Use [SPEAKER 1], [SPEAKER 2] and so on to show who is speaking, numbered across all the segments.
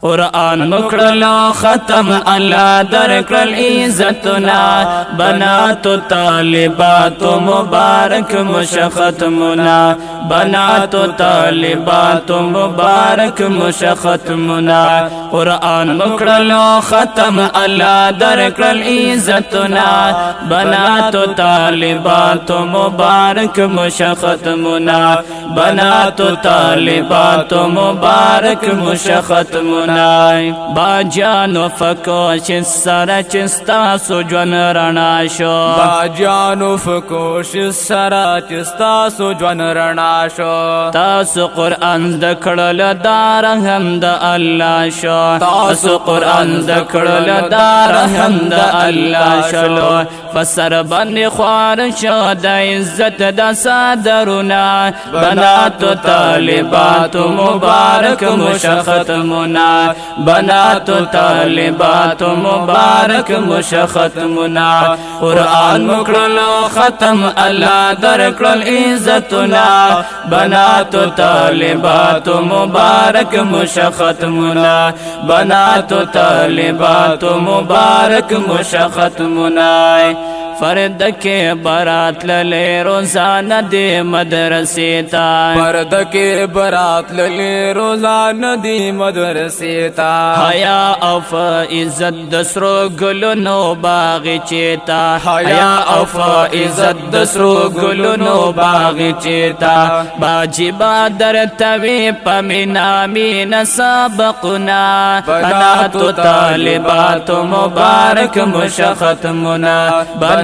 [SPEAKER 1] قرآن مکرلو ختم اللہ درکرل عزتنا بنات و طالبات و مبارک مشختمنا بنات و طالبات و مبارک مشختمنا قرآن مکرلو ختم اللہ درکرل عزتنا بنات و طالبات و مبارک مشختمنا بنات و طالبات و مبارک مشختمنا باجانو فکوش سر چستا سو جون رنا شو
[SPEAKER 2] باجانو فکوش سر چستا سو جون رنا شو
[SPEAKER 1] تاسو قرآن دکڑل دار حمد اللہ شو تاسو قرآن دکڑل دار حمد اللہ شلو فسر بن خوار شو دا عزت دا صادرنا بنات و طالبات و مبارک مشختمنا بنات و طالبات و مبارک مشختمنا قرآن مکرلو ختم اللہ درکرل عزتنا بنات و طالبات و مبارک مشختمنا بنات و طالبات و مبارک مشختمنا فرد کے برات للے روزانہ دے مدرسے تا
[SPEAKER 2] فرد کے برات للے روزانہ دے مدرسے تا
[SPEAKER 1] حیا اف عزت دسرو گلو نو باغی چیتا حیا اف عزت دسرو گلو نو باغی چیتا باجی بادر توی پمینا مین سابقنا بنات و طالبات و مبارک مشختمنا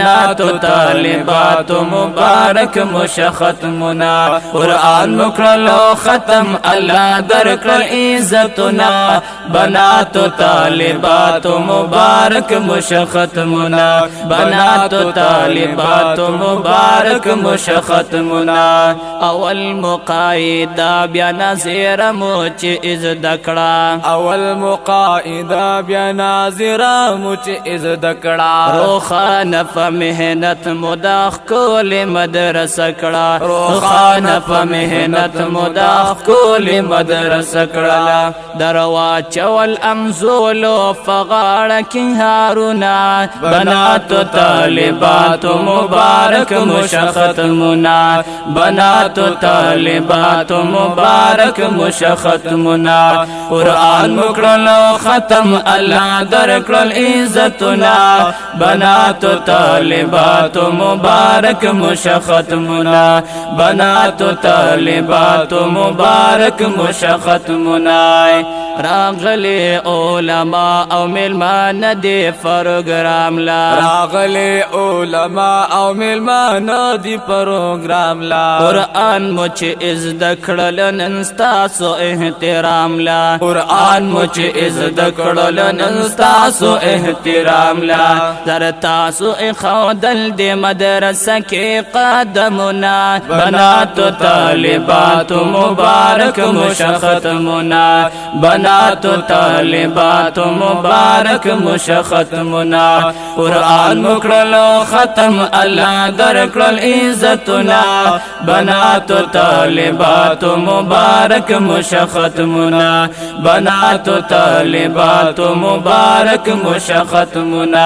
[SPEAKER 1] بنات و طالبات و مبارک مشختمنا قرآن مکرلو ختم اللہ درکرل عزتنا بنات و طالبات و مبارک مشختمنا بنات و طالبات و مبارک مشختمنا اول مقایدہ بیا نظیر موچ از دکڑا
[SPEAKER 2] اول مقایدہ بیا نظیر موچ از دکڑا
[SPEAKER 1] روخان محنت مداخ کول مدرسہ کڑا روخان محنت مداخ کول مدرسہ کڑا دروا چول امزولو فغاڑ کی ہارونا بنات و طالبات و مبارک مشختمنا بنات و طالبات و مبارک مشختمنا قرآن مکرلو ختم اللہ درکرل عزتنا بنات و طالبات و مبارک مشختمنا بنات و طالبات و مبارک مشختمنا راغلی علماء او ملمان دی پروگرام لا
[SPEAKER 2] راغلی علماء او ملمان دی پروگرام لا
[SPEAKER 1] قرآن مچ از دکڑل ننستاسو احترام لا قرآن مچ از دکڑل ننستاسو احترام لا در تاسو اخودل دی مدرسہ کی قدمنا بنات و طالبات و مبارک مشختمنا بنات و طالبات و مبارک مشختمنا قرآن مکرلو ختم اللہ درکرل عزتنا بنات و طالبات و مبارک مشختمنا بنات و طالبات و مبارک مشختمنا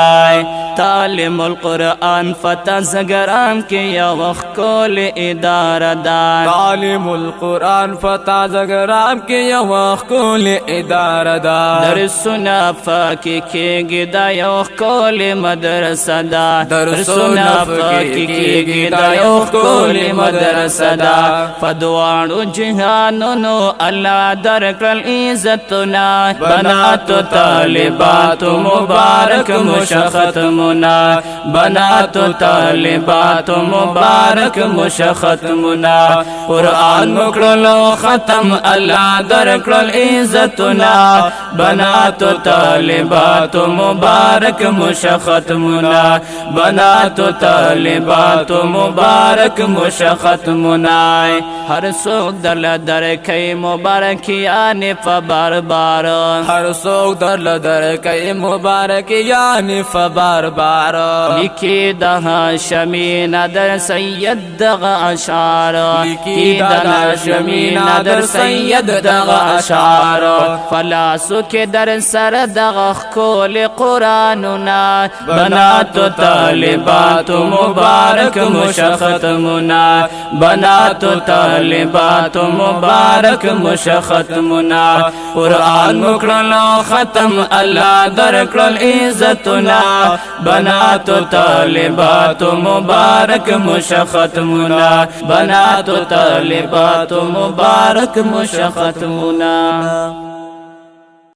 [SPEAKER 1] تعلیم القرآن فتح زگرام کی یا وقت کول ادارہ دار
[SPEAKER 2] تعلیم القرآن فتح زگرام کی یا وقت کول ادارہ دار
[SPEAKER 1] درسنا فاکی کی گدا یا وقت کول مدرسہ دا درسنا فاکی کی گدا یا وقت کول مدرسہ دا فدوانو جہانونو اللہ درکرل عزتنا بنات و طالبات و مبارک مشختمنا بنات و طالبات و مبارک مشختمنا قرآن مکرلو ختم اللہ درکرل عزتنا بنات و طالبات و مبارک مشختمنا بنات و طالبات و مبارک مشختمنا ہر سوک دل در کئی مبارکیان فبار بار ہر سوک دل در کئی مبارکیان فبار
[SPEAKER 2] دربار
[SPEAKER 1] لیکی د هاشمین در سید دغ اشعار
[SPEAKER 2] لیکی د هاشمین در سید دغ اشعار
[SPEAKER 1] فلاسو کې در سر دغ خکول قرآننا بنات طالبات مبارک مشختمنا بنات طالبات مبارک مشختمنا قرآن مکرلو ختم اللہ درکرل عزتنا بنات طالبات مبارک مشختمنا بنات طالبات مبارک مشختمنا